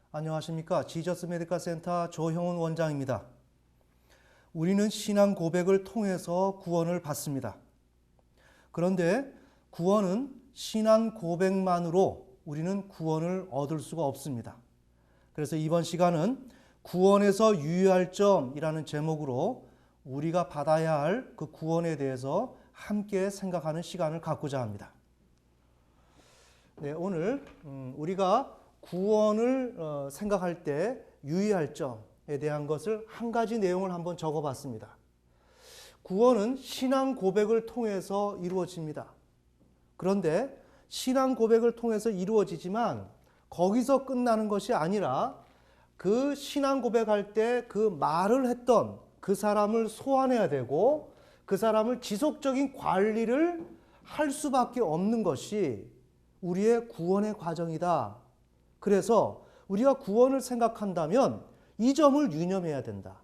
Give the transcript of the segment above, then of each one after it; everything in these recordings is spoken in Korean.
안녕하십니까. 지저스 메디컬 센터 조형훈 원장입니다. 우리는 신앙 고백을 통해서 구원을 받습니다. 그런데 구원은 신앙 고백만으로 우리는 구원을 얻을 수가 없습니다. 그래서 이번 시간은 구원에서 유의할 점이라는 제목으로 우리가 받아야 할 그 구원에 대해서 함께 생각하는 시간을 갖고자 합니다. 네, 오늘 우리가 구원을 생각할 때 유의할 점에 대한 것을 한 가지 내용을 한번 적어봤습니다. 구원은 신앙 고백을 통해서 이루어집니다. 그런데 신앙 고백을 통해서 이루어지지만 거기서 끝나는 것이 아니라 그 신앙 고백할 때 그 말을 했던 그 사람을 소환해야 되고 그 사람을 지속적인 관리를 할 수밖에 없는 것이 우리의 구원의 과정이다. 그래서 우리가 구원을 생각한다면 이 점을 유념해야 된다.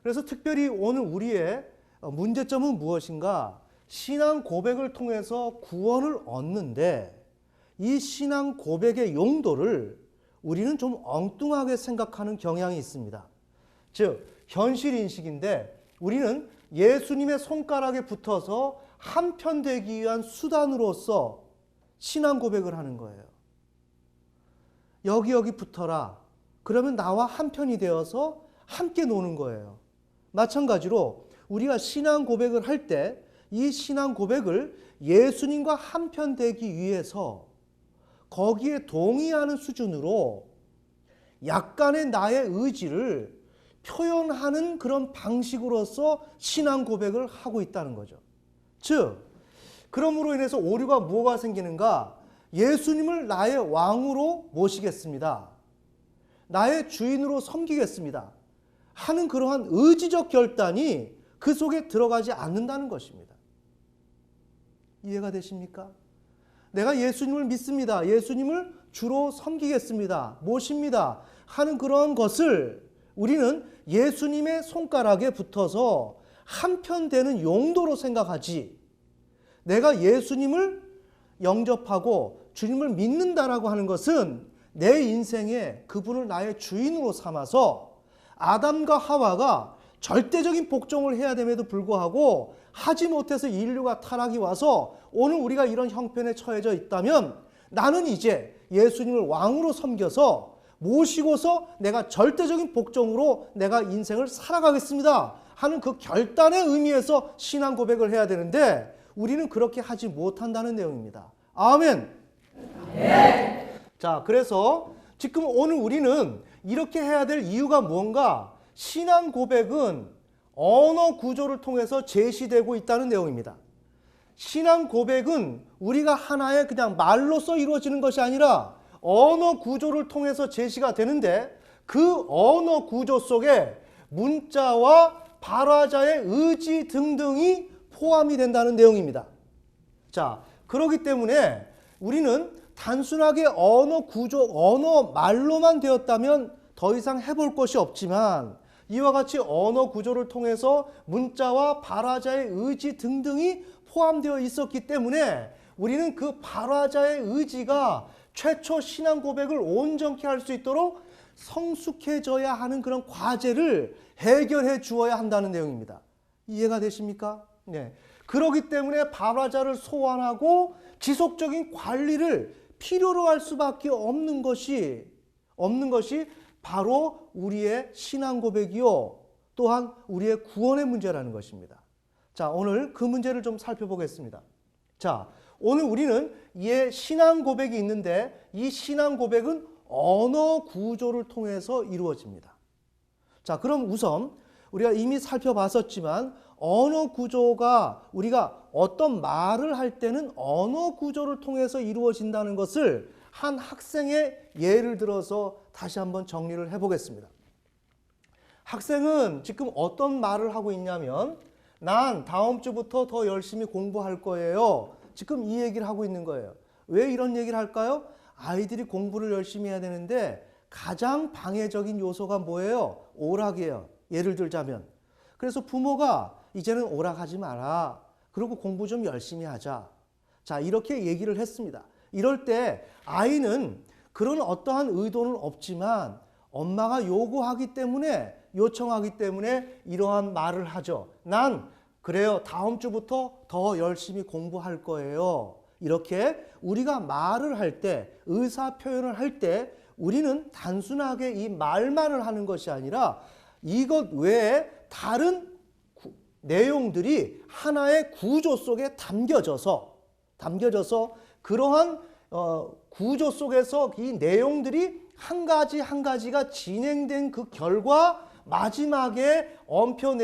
그래서 특별히 오늘 우리의 문제점은 무엇인가? 신앙 고백을 통해서 구원을 얻는데 이 신앙 고백의 용도를 우리는 좀 엉뚱하게 생각하는 경향이 있습니다. 즉, 현실인식인데 우리는 예수님의 손가락에 붙어서 한편되기 위한 수단으로서 신앙 고백을 하는 거예요. 여기 붙어라. 그러면 나와 한편이 되어서 함께 노는 거예요. 마찬가지로 우리가 신앙 고백을 할 때 이 신앙 고백을 예수님과 한편되기 위해서 거기에 동의하는 수준으로 약간의 나의 의지를 표현하는 그런 방식으로서 신앙 고백을 하고 있다는 거죠. 즉, 그러므로 인해서 오류가 뭐가 생기는가? 예수님을 나의 왕으로 모시겠습니다. 나의 주인으로 섬기겠습니다. 하는 그러한 의지적 결단이 그 속에 들어가지 않는다는 것입니다. 이해가 되십니까? 내가 예수님을 믿습니다. 예수님을 주로 섬기겠습니다. 모십니다. 하는 그런 것을 우리는 예수님의 손가락에 붙어서 한편되는 용도로 생각하지, 내가 예수님을 영접하고 주님을 믿는다라고 하는 것은 내 인생에 그분을 나의 주인으로 삼아서 아담과 하와가 절대적인 복종을 해야 됨에도 불구하고 하지 못해서 인류가 타락이 와서 오늘 우리가 이런 형편에 처해져 있다면 나는 이제 예수님을 왕으로 섬겨서 모시고서 내가 절대적인 복종으로 내가 인생을 살아가겠습니다 하는 그 결단의 의미에서 신앙 고백을 해야 되는데 우리는 그렇게 하지 못한다는 내용입니다. 아멘. 네. 자, 그래서 지금 오늘 우리는 이렇게 해야 될 이유가 무언가? 신앙 고백은 언어 구조를 통해서 제시되고 있다는 내용입니다. 신앙 고백은 우리가 하나의 그냥 말로써 이루어지는 것이 아니라 언어 구조를 통해서 제시가 되는데 그 언어 구조 속에 문자와 발화자의 의지 등등이 포함이 된다는 내용입니다. 자, 그렇기 때문에 우리는 단순하게 언어 구조, 언어 말로만 되었다면 더 이상 해볼 것이 없지만 이와 같이 언어 구조를 통해서 문자와 발화자의 의지 등등이 포함되어 있었기 때문에 우리는 그 발화자의 의지가 최초 신앙 고백을 온전케 할 수 있도록 성숙해져야 하는 그런 과제를 해결해 주어야 한다는 내용입니다. 이해가 되십니까? 네. 그렇기 때문에 발화자를 소환하고 지속적인 관리를 필요로 할 수밖에 없는 것이 바로 우리의 신앙 고백이요 또한 우리의 구원의 문제라는 것입니다. 자, 오늘 그 문제를 좀 살펴보겠습니다. 자, 오늘 우리는 이 신앙 고백이 있는데 이 신앙 고백은 언어 구조를 통해서 이루어집니다. 자, 그럼 우선 우리가 이미 살펴봤었지만 언어 구조가 우리가 어떤 말을 할 때는 언어 구조를 통해서 이루어진다는 것을 한 학생의 예를 들어서 다시 한번 정리를 해보겠습니다. 학생은 지금 어떤 말을 하고 있냐면 난 다음 주부터 더 열심히 공부할 거예요. 지금 이 얘기를 하고 있는 거예요. 왜 이런 얘기를 할까요? 아이들이 공부를 열심히 해야 되는데 가장 방해적인 요소가 뭐예요? 오락이에요. 예를 들자면. 그래서 부모가 이제는 오락하지 마라. 그리고 공부 좀 열심히 하자. 자, 이렇게 얘기를 했습니다. 이럴 때 아이는 그런 어떠한 의도는 없지만 엄마가 요청하기 때문에 이러한 말을 하죠. 난 그래요. 다음 주부터 더 열심히 공부할 거예요. 이렇게 우리가 말을 할 때, 의사 표현을 할 때 우리는 단순하게 이 말만을 하는 것이 아니라 이것 외에 다른 내용들이 하나의 구조 속에 담겨져서 그러한 구조 속에서 이 내용들이 한 가지 한 가지가 진행된 그 결과 마지막에 엄표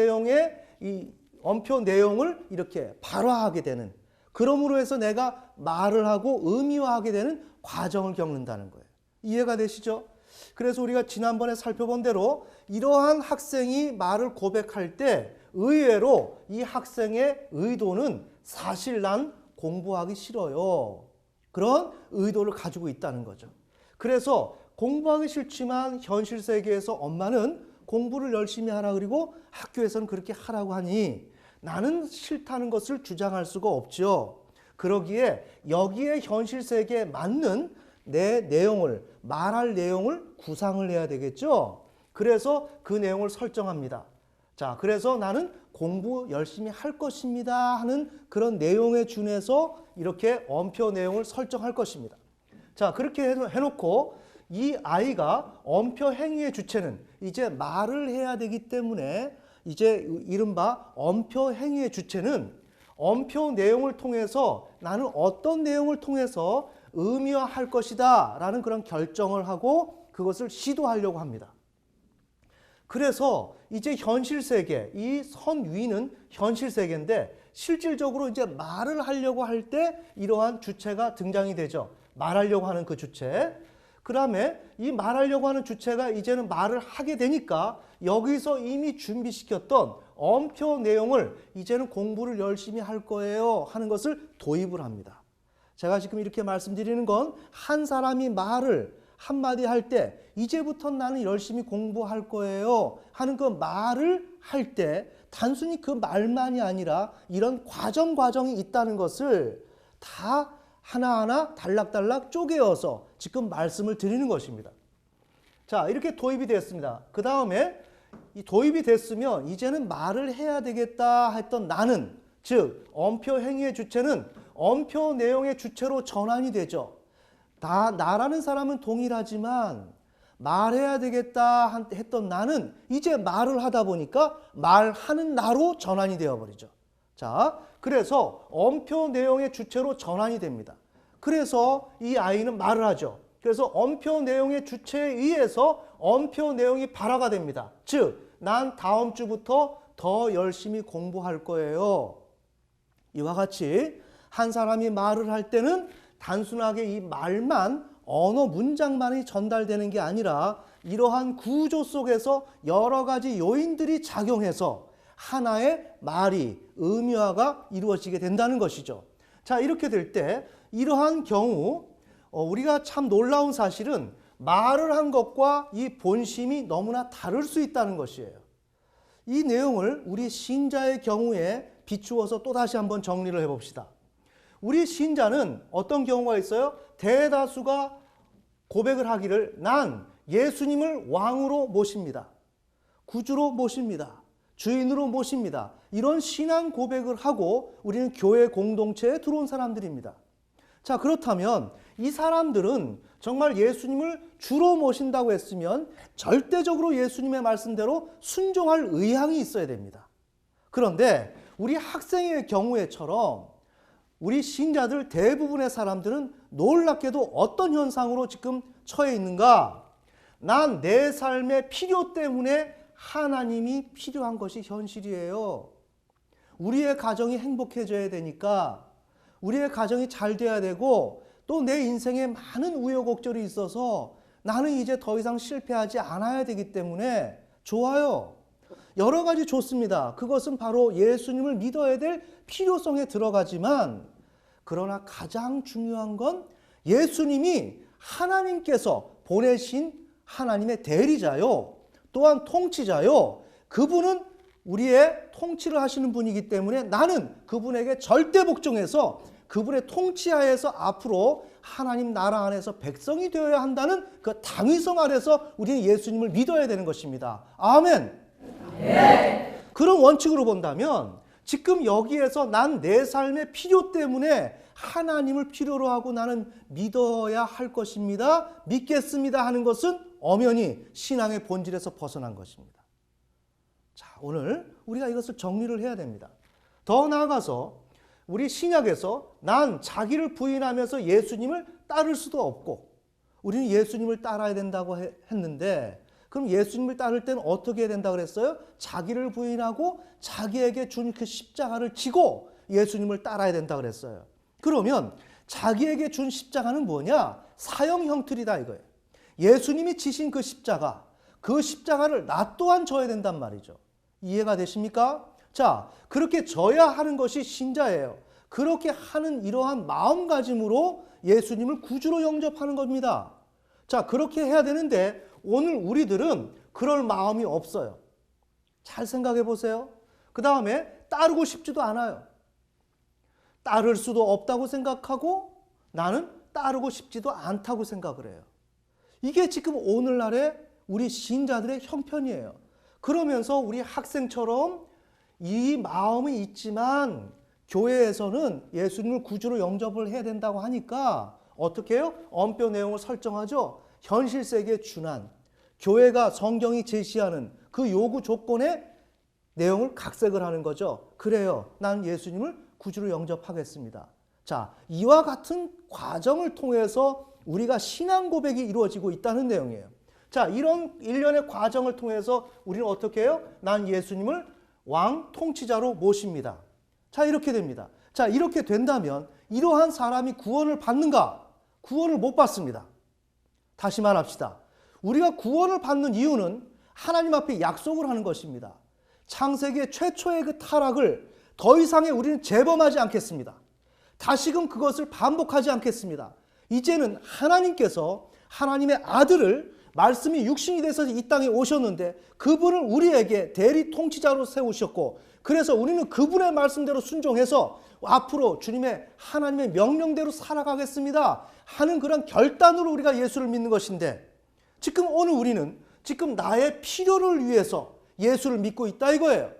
내용을 이렇게 발화하게 되는, 그러므로 해서 내가 말을 하고 의미화하게 되는 과정을 겪는다는 거예요. 이해가 되시죠? 그래서 우리가 지난번에 살펴본 대로 이러한 학생이 말을 고백할 때 의외로 이 학생의 의도는 사실 난 공부하기 싫어요. 그런 의도를 가지고 있다는 거죠. 그래서 공부하기 싫지만 현실 세계에서 엄마는 공부를 열심히 하라 그리고 학교에서는 그렇게 하라고 하니 나는 싫다는 것을 주장할 수가 없죠. 그러기에 여기에 현실 세계에 맞는 내 내용을, 말할 내용을 구상을 해야 되겠죠. 그래서 그 내용을 설정합니다. 자, 그래서 나는 공부 열심히 할 것입니다 하는 그런 내용에 준해서 이렇게 엄표 내용을 설정할 것입니다. 자, 그렇게 해놓고 이 아이가 엄표 행위의 주체는 이제 말을 해야 되기 때문에 이제 이른바 엄표 행위의 주체는 엄표 내용을 통해서 나는 어떤 내용을 통해서 의미화할 것이다 라는 그런 결정을 하고 그것을 시도하려고 합니다. 그래서 이제 현실 세계, 이 선위는 현실 세계인데 실질적으로 이제 말을 하려고 할 때 이러한 주체가 등장이 되죠. 말하려고 하는 그 주체. 그 다음에 이 말하려고 하는 주체가 이제는 말을 하게 되니까 여기서 이미 준비시켰던 엄표 내용을 이제는 공부를 열심히 할 거예요 하는 것을 도입을 합니다. 제가 지금 이렇게 말씀드리는 건 한 사람이 말을 한마디 할 때 이제부터 나는 열심히 공부할 거예요 하는 그 말을 할 때 단순히 그 말만이 아니라 이런 과정이 있다는 것을 다 하나하나 단락단락 쪼개어서 지금 말씀을 드리는 것입니다. 자, 이렇게 도입이 됐습니다. 그 다음에 이 도입이 됐으면 이제는 말을 해야 되겠다 했던 나는, 즉 엄표 행위의 주체는 엄표 내용의 주체로 전환이 되죠. 나라는 사람은 동일하지만 말해야 되겠다 했던 나는 이제 말을 하다 보니까 말하는 나로 전환이 되어버리죠. 자, 그래서 엄표 내용의 주체로 전환이 됩니다. 그래서 이 아이는 말을 하죠. 그래서 엄표 내용의 주체에 의해서 엄표 내용이 발화가 됩니다. 즉, 난 다음 주부터 더 열심히 공부할 거예요. 이와 같이 한 사람이 말을 할 때는 단순하게 이 말만, 언어 문장만이 전달되는 게 아니라 이러한 구조 속에서 여러 가지 요인들이 작용해서 하나의 말이, 의미화가 이루어지게 된다는 것이죠. 자, 이렇게 될 때 이러한 경우 우리가 참 놀라운 사실은 말을 한 것과 이 본심이 너무나 다를 수 있다는 것이에요. 이 내용을 우리 신자의 경우에 비추어서 또다시 한번 정리를 해봅시다. 우리 신자는 어떤 경우가 있어요? 대다수가 고백을 하기를 난 예수님을 왕으로 모십니다. 구주로 모십니다. 주인으로 모십니다. 이런 신앙 고백을 하고 우리는 교회 공동체에 들어온 사람들입니다. 자, 그렇다면 이 사람들은 정말 예수님을 주로 모신다고 했으면 절대적으로 예수님의 말씀대로 순종할 의향이 있어야 됩니다. 그런데 우리 학생의 경우에처럼 우리 신자들 대부분의 사람들은 놀랍게도 어떤 현상으로 지금 처해 있는가? 난 내 삶의 필요 때문에 하나님이 필요한 것이 현실이에요. 우리의 가정이 행복해져야 되니까, 우리의 가정이 잘 돼야 되고, 또 내 인생에 많은 우여곡절이 있어서 나는 이제 더 이상 실패하지 않아야 되기 때문에 좋아요. 여러 가지 좋습니다. 그것은 바로 예수님을 믿어야 될 필요성에 들어가지만, 그러나 가장 중요한 건 예수님이 하나님께서 보내신 하나님의 대리자요, 또한 통치자요, 그분은 우리의 통치를 하시는 분이기 때문에 나는 그분에게 절대 복종해서 그분의 통치하에서 앞으로 하나님 나라 안에서 백성이 되어야 한다는 그 당위성 아래서 우리는 예수님을 믿어야 되는 것입니다. 아멘. 네. 그런 원칙으로 본다면 지금 여기에서 난 내 삶의 필요 때문에 하나님을 필요로 하고 나는 믿어야 할 것입니다. 믿겠습니다 하는 것은 엄연히 신앙의 본질에서 벗어난 것입니다. 자, 오늘 우리가 이것을 정리를 해야 됩니다. 더 나아가서 우리 신약에서 난 자기를 부인하면서 예수님을 따를 수도 없고 우리는 예수님을 따라야 된다고 했는데 그럼 예수님을 따를 때는 어떻게 해야 된다고 그랬어요? 자기를 부인하고 자기에게 준 그 십자가를 지고 예수님을 따라야 된다고 그랬어요. 그러면 자기에게 준 십자가는 뭐냐? 사형 형틀이다 이거예요. 예수님이 지신 그 십자가를 나 또한 져야 된단 말이죠. 이해가 되십니까? 자, 그렇게 져야 하는 것이 신자예요. 그렇게 하는 이러한 마음가짐으로 예수님을 구주로 영접하는 겁니다. 자, 그렇게 해야 되는데 오늘 우리들은 그럴 마음이 없어요. 잘 생각해 보세요. 그 다음에 따르고 싶지도 않아요. 따를 수도 없다고 생각하고 나는 따르고 싶지도 않다고 생각을 해요. 이게 지금 오늘날의 우리 신자들의 형편이에요. 그러면서 우리 학생처럼 이 마음이 있지만 교회에서는 예수님을 구주로 영접을 해야 된다고 하니까 어떻게 해요? 언표 내용을 설정하죠. 현실 세계에 준한 교회가 성경이 제시하는 그 요구 조건의 내용을 각색을 하는 거죠. 그래요. 난 예수님을 구주로 영접하겠습니다. 자, 이와 같은 과정을 통해서 우리가 신앙 고백이 이루어지고 있다는 내용이에요. 자, 이런 일련의 과정을 통해서 우리는 어떻게 해요? 난 예수님을 왕 통치자로 모십니다. 자, 이렇게 됩니다. 자, 이렇게 된다면 이러한 사람이 구원을 받는가? 구원을 못 받습니다. 다시 말합시다. 우리가 구원을 받는 이유는 하나님 앞에 약속을 하는 것입니다. 창세기 최초의 그 타락을 더 이상의 우리는 재범하지 않겠습니다. 다시금 그것을 반복하지 않겠습니다. 이제는 하나님께서 하나님의 아들을 말씀이 육신이 돼서 이 땅에 오셨는데 그분을 우리에게 대리 통치자로 세우셨고 그래서 우리는 그분의 말씀대로 순종해서 앞으로 주님의 하나님의 명령대로 살아가겠습니다 하는 그런 결단으로 우리가 예수를 믿는 것인데 지금 오늘 우리는 지금 나의 필요를 위해서 예수를 믿고 있다 이거예요.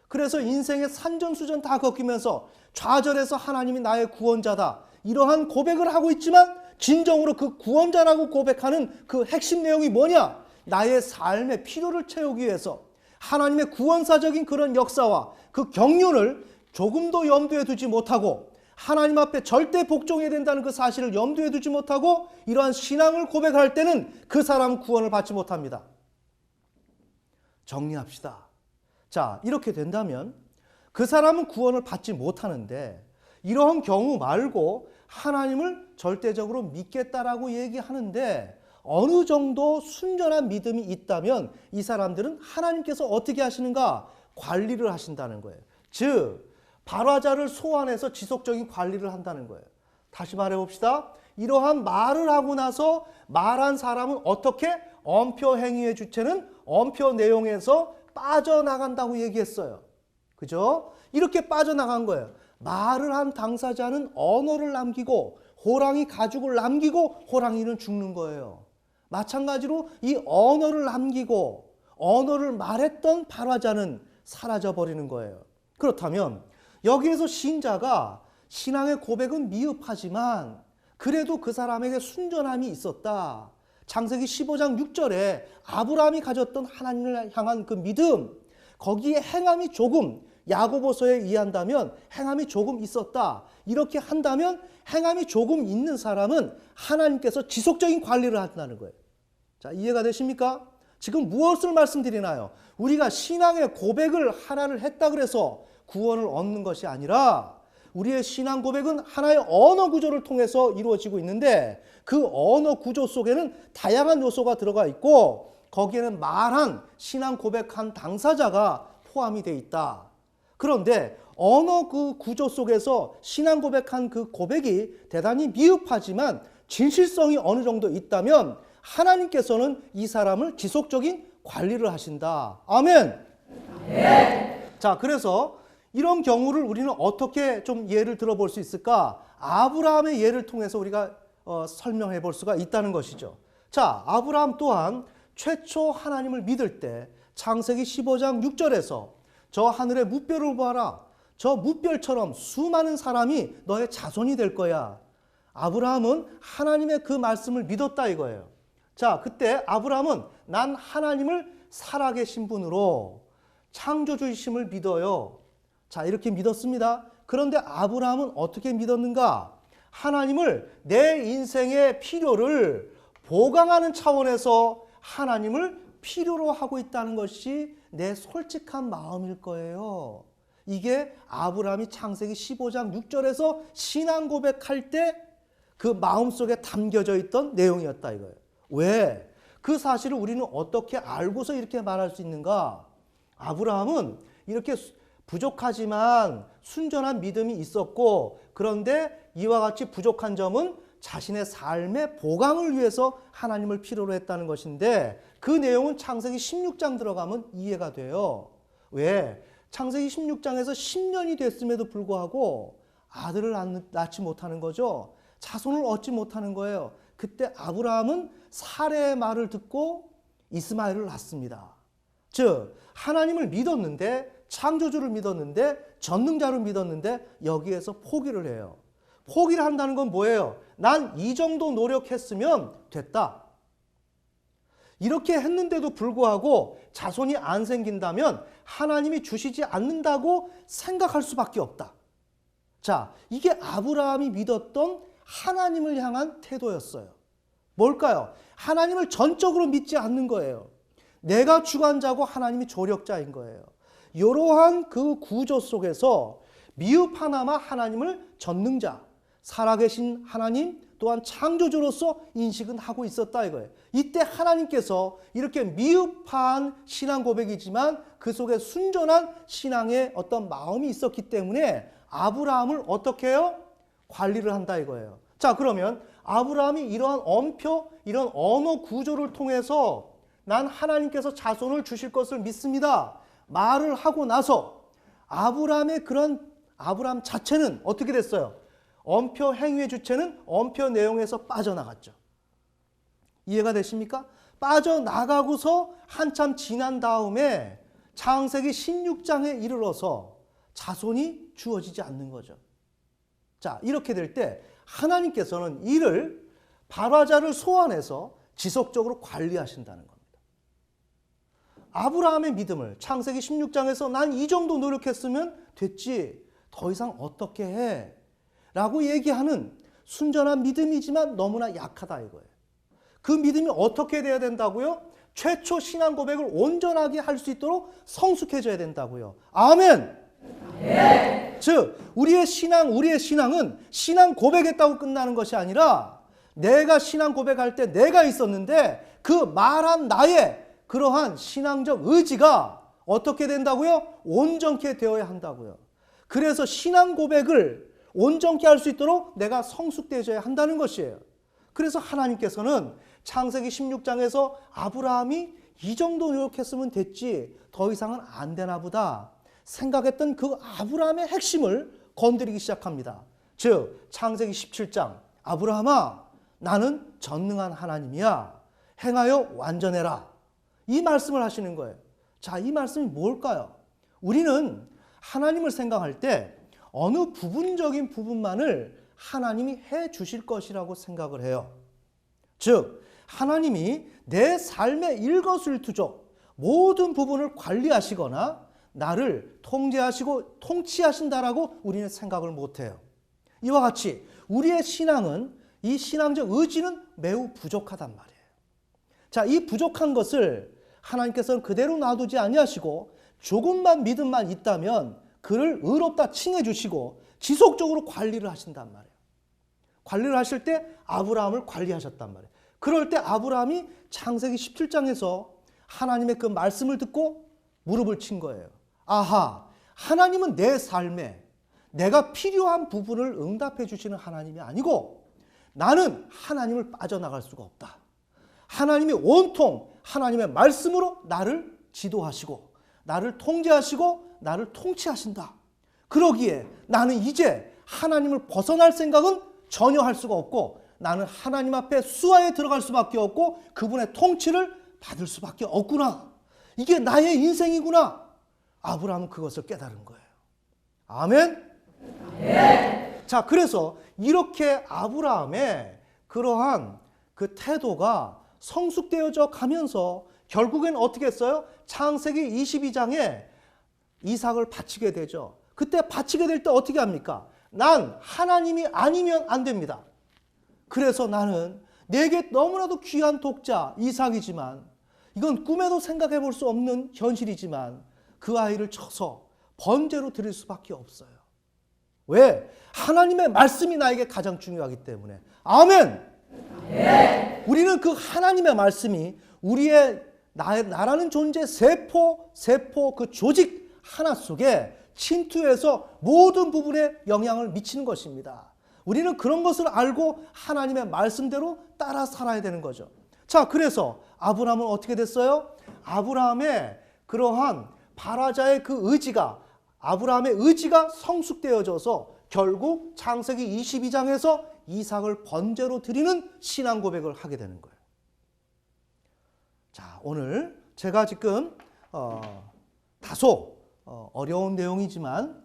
그래서 인생의 산전수전 다 겪으면서 좌절해서 하나님이 나의 구원자다 이러한 고백을 하고 있지만 진정으로 그 구원자라고 고백하는 그 핵심 내용이 뭐냐? 나의 삶의 필요를 채우기 위해서 하나님의 구원사적인 그런 역사와 그 경륜을 조금도 염두에 두지 못하고 하나님 앞에 절대 복종해야 된다는 그 사실을 염두에 두지 못하고 이러한 신앙을 고백할 때는 그 사람은 구원을 받지 못합니다. 정리합시다. 자, 이렇게 된다면 그 사람은 구원을 받지 못하는데 이러한 경우 말고 하나님을 절대적으로 믿겠다라고 얘기하는데 어느 정도 순전한 믿음이 있다면 이 사람들은 하나님께서 어떻게 하시는가? 관리를 하신다는 거예요. 즉 발화자를 소환해서 지속적인 관리를 한다는 거예요. 다시 말해봅시다. 이러한 말을 하고 나서 말한 사람은 어떻게? 언표 행위의 주체는 언표 내용에서 빠져나간다고 얘기했어요. 그죠? 이렇게 빠져나간 거예요. 말을 한 당사자는 언어를 남기고 호랑이 가죽을 남기고 호랑이는 죽는 거예요. 마찬가지로 이 언어를 남기고 언어를 말했던 발화자는 사라져버리는 거예요. 그렇다면 여기에서 신자가 신앙의 고백은 미흡하지만 그래도 그 사람에게 순전함이 있었다. 창세기 15장 6절에 아브라함이 가졌던 하나님을 향한 그 믿음, 거기에 행함이 조금, 야고보서에 의한다면 행함이 조금 있었다. 이렇게 한다면 행함이 조금 있는 사람은 하나님께서 지속적인 관리를 한다는 거예요. 자, 이해가 되십니까? 지금 무엇을 말씀드리나요? 우리가 신앙의 고백을 하나를 했다 그래서 구원을 얻는 것이 아니라 우리의 신앙 고백은 하나의 언어 구조를 통해서 이루어지고 있는데 그 언어 구조 속에는 다양한 요소가 들어가 있고 거기에는 말한 신앙 고백한 당사자가 포함이 되어 있다. 그런데 언어 그 구조 속에서 신앙 고백한 그 고백이 대단히 미흡하지만 진실성이 어느 정도 있다면 하나님께서는 이 사람을 지속적인 관리를 하신다. 아멘. 네. 자, 그래서 이런 경우를 우리는 어떻게 좀 예를 들어볼 수 있을까? 아브라함의 예를 통해서 우리가 설명해 볼 수가 있다는 것이죠. 자, 아브라함 또한 최초 하나님을 믿을 때 창세기 15장 6절에서 저 하늘의 무별을 보아라. 저 무별처럼 수많은 사람이 너의 자손이 될 거야. 아브라함은 하나님의 그 말씀을 믿었다 이거예요. 자, 그때 아브라함은 난 하나님을 살아계신 분으로 창조주이심을 믿어요. 자, 이렇게 믿었습니다. 그런데 아브라함은 어떻게 믿었는가? 하나님을 내 인생의 필요를 보강하는 차원에서 하나님을 필요로 하고 있다는 것이 내 솔직한 마음일 거예요. 이게 아브라함이 창세기 15장 6절에서 신앙 고백할 때 그 마음속에 담겨져 있던 내용이었다 이거예요. 왜? 그 사실을 우리는 어떻게 알고서 이렇게 말할 수 있는가? 아브라함은 이렇게 부족하지만 순전한 믿음이 있었고, 그런데 이와 같이 부족한 점은 자신의 삶의 보강을 위해서 하나님을 필요로 했다는 것인데, 그 내용은 창세기 16장 들어가면 이해가 돼요. 왜? 창세기 16장에서 10년이 됐음에도 불구하고 아들을 낳지 못하는 거죠. 자손을 얻지 못하는 거예요. 그때 아브라함은 사레의 말을 듣고 이스마엘을 낳습니다. 즉 하나님을 믿었는데, 창조주를 믿었는데, 전능자를 믿었는데 여기에서 포기를 해요. 포기를 한다는 건 뭐예요? 난 이 정도 노력했으면 됐다. 이렇게 했는데도 불구하고 자손이 안 생긴다면 하나님이 주시지 않는다고 생각할 수밖에 없다. 자, 이게 아브라함이 믿었던 하나님을 향한 태도였어요. 뭘까요? 하나님을 전적으로 믿지 않는 거예요. 내가 주관자고 하나님이 조력자인 거예요. 이러한 그 구조 속에서 미흡하나마 하나님을 전능자, 살아계신 하나님 또한 창조주로서 인식은 하고 있었다 이거예요. 이때 하나님께서 이렇게 미흡한 신앙 고백이지만 그 속에 순전한 신앙의 어떤 마음이 있었기 때문에 아브라함을 어떻게 해요? 관리를 한다 이거예요. 자, 그러면 아브라함이 이러한 엄표, 이런 언어 구조를 통해서 난 하나님께서 자손을 주실 것을 믿습니다 말을 하고 나서 아브라함의 그런 아브라함 자체는 어떻게 됐어요? 엄표 행위의 주체는 엄표 내용에서 빠져나갔죠. 이해가 되십니까? 빠져나가고서 한참 지난 다음에 창세기 16장에 이르러서 자손이 주어지지 않는 거죠. 자, 이렇게 될 때 하나님께서는 이를 발화자를 소환해서 지속적으로 관리하신다는 겁니다. 아브라함의 믿음을 창세기 16장에서 난 이 정도 노력했으면 됐지 더 이상 어떻게 해? 라고 얘기하는 순전한 믿음이지만 너무나 약하다 이거예요. 그 믿음이 어떻게 돼야 된다고요? 최초 신앙 고백을 온전하게 할 수 있도록 성숙해져야 된다고요. 아멘! 네. 즉 우리의 신앙은 신앙 고백했다고 끝나는 것이 아니라 내가 신앙 고백할 때 내가 있었는데 그 말한 나의 그러한 신앙적 의지가 어떻게 된다고요? 온전케 되어야 한다고요. 그래서 신앙 고백을 온전케 할 수 있도록 내가 성숙되어야 한다는 것이에요. 그래서 하나님께서는 창세기 16장에서 아브라함이 이 정도 노력했으면 됐지 더 이상은 안 되나 보다 생각했던 그 아브라함의 핵심을 건드리기 시작합니다. 즉 창세기 17장 아브라함아 나는 전능한 하나님이야. 행하여 완전해라. 이 말씀을 하시는 거예요. 자, 이 말씀이 뭘까요? 우리는 하나님을 생각할 때 어느 부분적인 부분만을 하나님이 해 주실 것이라고 생각을 해요. 즉 하나님이 내 삶의 일거수일투족 모든 부분을 관리하시거나 나를 통제하시고 통치하신다라고 우리는 생각을 못해요. 이와 같이 우리의 신앙은 이 신앙적 의지는 매우 부족하단 말이에요. 자, 이 부족한 것을 하나님께서는 그대로 놔두지 아니하시고 조금만 믿음만 있다면 그를 의롭다 칭해 주시고 지속적으로 관리를 하신단 말이에요. 관리를 하실 때 아브라함을 관리하셨단 말이에요. 그럴 때 아브라함이 창세기 17장에서 하나님의 그 말씀을 듣고 무릎을 친 거예요. 아하, 하나님은 내 삶에 내가 필요한 부분을 응답해 주시는 하나님이 아니고 나는 하나님을 빠져나갈 수가 없다. 하나님이 온통 하나님의 말씀으로 나를 지도하시고 나를 통제하시고 나를 통치하신다. 그러기에 나는 이제 하나님을 벗어날 생각은 전혀 할 수가 없고 나는 하나님 앞에 수하에 들어갈 수밖에 없고 그분의 통치를 받을 수밖에 없구나. 이게 나의 인생이구나. 아브라함은 그것을 깨달은 거예요. 아멘? 네. 자, 그래서 이렇게 아브라함의 그러한 그 태도가 성숙되어져 가면서 결국엔 어떻게 했어요? 창세기 22장에 이삭을 바치게 되죠. 그때 바치게 될 때 어떻게 합니까? 난 하나님이 아니면 안 됩니다. 그래서 나는 내게 너무나도 귀한 독자 이삭이지만 이건 꿈에도 생각해 볼 수 없는 현실이지만 그 아이를 쳐서 번제로 드릴 수밖에 없어요. 왜? 하나님의 말씀이 나에게 가장 중요하기 때문에. 아멘! 네. 우리는 그 하나님의 말씀이 우리의 나라는 존재 세포 그 조직 하나 속에 침투해서 모든 부분에 영향을 미치는 것입니다. 우리는 그런 것을 알고 하나님의 말씀대로 따라 살아야 되는 거죠. 자, 그래서 아브라함은 어떻게 됐어요? 아브라함의 그러한 발화자의 그 의지가 아브라함의 의지가 성숙되어져서 결국 창세기 22장에서 이삭을 번제로 드리는 신앙 고백을 하게 되는 거예요. 자, 오늘 제가 지금 다소 어려운 내용이지만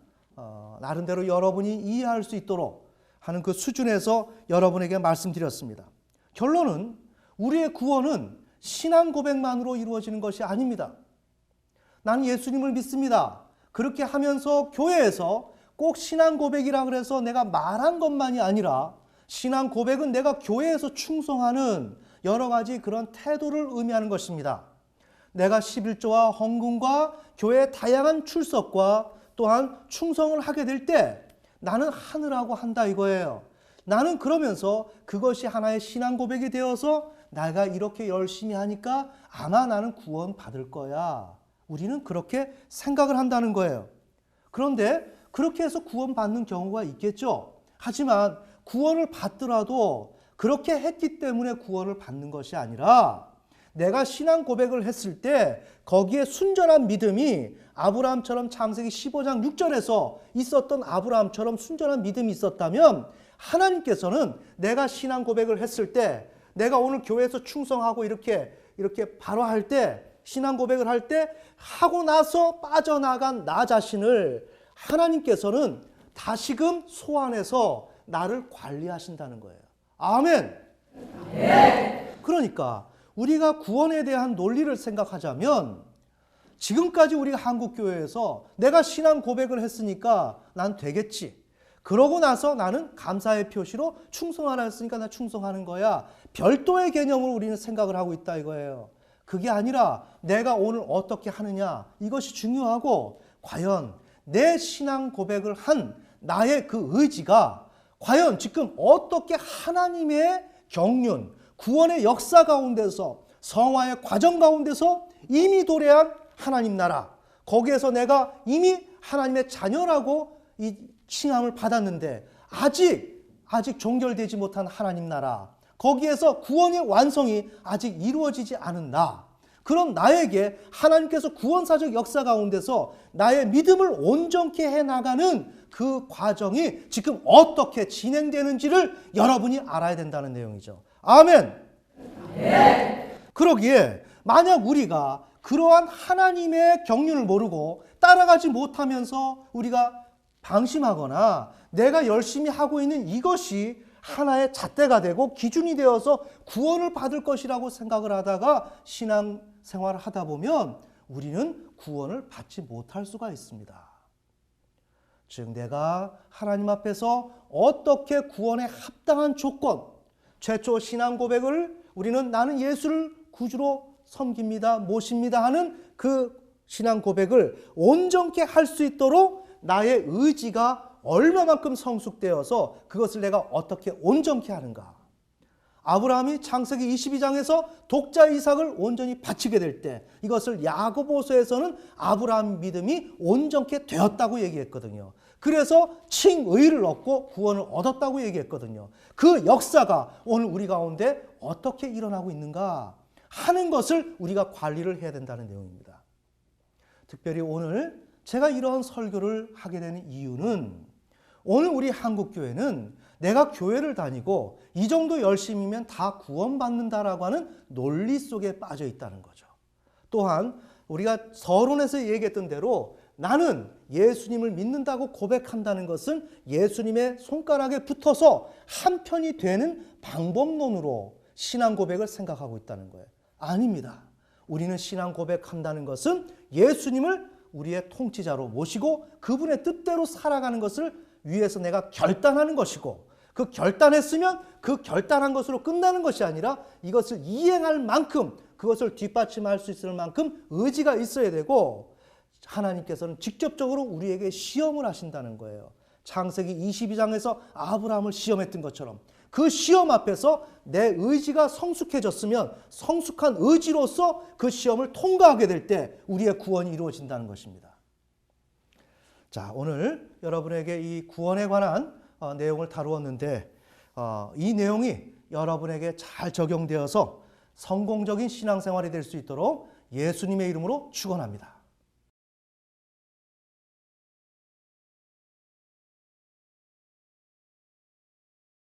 나름대로 여러분이 이해할 수 있도록 하는 그 수준에서 여러분에게 말씀드렸습니다. 결론은 우리의 구원은 신앙 고백만으로 이루어지는 것이 아닙니다. 나는 예수님을 믿습니다. 그렇게 하면서 교회에서 꼭 신앙 고백이라 그래서 내가 말한 것만이 아니라 신앙 고백은 내가 교회에서 충성하는 여러 가지 그런 태도를 의미하는 것입니다. 내가 11조와 헌금과 교회의 다양한 출석과 또한 충성을 하게 될 때 나는 하느라고 한다 이거예요. 나는 그러면서 그것이 하나의 신앙 고백이 되어서 내가 이렇게 열심히 하니까 아마 나는 구원 받을 거야. 우리는 그렇게 생각을 한다는 거예요. 그런데 그렇게 해서 구원 받는 경우가 있겠죠. 하지만 구원을 받더라도 그렇게 했기 때문에 구원을 받는 것이 아니라 내가 신앙 고백을 했을 때 거기에 순전한 믿음이 아브라함처럼 창세기 15장 6절에서 있었던 아브라함처럼 순전한 믿음이 있었다면 하나님께서는 내가 신앙 고백을 했을 때 내가 오늘 교회에서 충성하고 이렇게 바로 할 때 신앙 고백을 할 때 하고 나서 빠져나간 나 자신을 하나님께서는 다시금 소환해서 나를 관리하신다는 거예요. 아멘. 네. 그러니까 우리가 구원에 대한 논리를 생각하자면 지금까지 우리가 한국교회에서 내가 신앙 고백을 했으니까 난 되겠지. 그러고 나서 나는 감사의 표시로 충성하라 했으니까 나 충성하는 거야. 별도의 개념으로 우리는 생각을 하고 있다 이거예요. 그게 아니라 내가 오늘 어떻게 하느냐 이것이 중요하고 과연 내 신앙 고백을 한 나의 그 의지가 과연 지금 어떻게 하나님의 경륜, 구원의 역사 가운데서 성화의 과정 가운데서 이미 도래한 하나님 나라 거기에서 내가 이미 하나님의 자녀라고 이 칭함을 받았는데 아직 종결되지 못한 하나님 나라 거기에서 구원의 완성이 아직 이루어지지 않은 나 그럼 나에게 하나님께서 구원사적 역사 가운데서 나의 믿음을 온전케 해나가는 그 과정이 지금 어떻게 진행되는지를 여러분이 알아야 된다는 내용이죠. 아멘. 네. 그러기에 만약 우리가 그러한 하나님의 경륜을 모르고 따라가지 못하면서 우리가 방심하거나 내가 열심히 하고 있는 이것이 하나의 잣대가 되고 기준이 되어서 구원을 받을 것이라고 생각을 하다가 신앙 생활을 하다 보면 우리는 구원을 받지 못할 수가 있습니다. 즉 내가 하나님 앞에서 어떻게 구원에 합당한 조건, 최초 신앙 고백을 우리는 나는 예수를 구주로 섬깁니다, 모십니다 하는 그 신앙 고백을 온전케 할 수 있도록 나의 의지가 얼마만큼 성숙되어서 그것을 내가 어떻게 온전케 하는가. 아브라함이 창세기 22장에서 독자 이삭을 온전히 바치게 될 때 이것을 야고보서에서는 아브라함 믿음이 온전케 되었다고 얘기했거든요. 그래서 칭의를 얻고 구원을 얻었다고 얘기했거든요. 그 역사가 오늘 우리 가운데 어떻게 일어나고 있는가 하는 것을 우리가 관리를 해야 된다는 내용입니다. 특별히 오늘 제가 이런 설교를 하게 되는 이유는 오늘 우리 한국교회는 내가 교회를 다니고 이 정도 열심이면 다 구원받는다라고 하는 논리 속에 빠져 있다는 거죠. 또한 우리가 서론에서 얘기했던 대로 나는 예수님을 믿는다고 고백한다는 것은 예수님의 손가락에 붙어서 한 편이 되는 방법론으로 신앙 고백을 생각하고 있다는 거예요. 아닙니다. 우리는 신앙 고백한다는 것은 예수님을 우리의 통치자로 모시고 그분의 뜻대로 살아가는 것을 위해서 내가 결단하는 것이고, 그 결단했으면 그 결단한 것으로 끝나는 것이 아니라 이것을 이행할 만큼, 그것을 뒷받침할 수 있을 만큼 의지가 있어야 되고, 하나님께서는 직접적으로 우리에게 시험을 하신다는 거예요. 창세기 22장에서 아브라함을 시험했던 것처럼 그 시험 앞에서 내 의지가 성숙해졌으면 성숙한 의지로서 그 시험을 통과하게 될 때 우리의 구원이 이루어진다는 것입니다. 자, 오늘 여러분에게 이 구원에 관한 내용을 다루었는데 이 내용이 여러분에게 잘 적용되어서 성공적인 신앙생활이 될 수 있도록 예수님의 이름으로 축원합니다.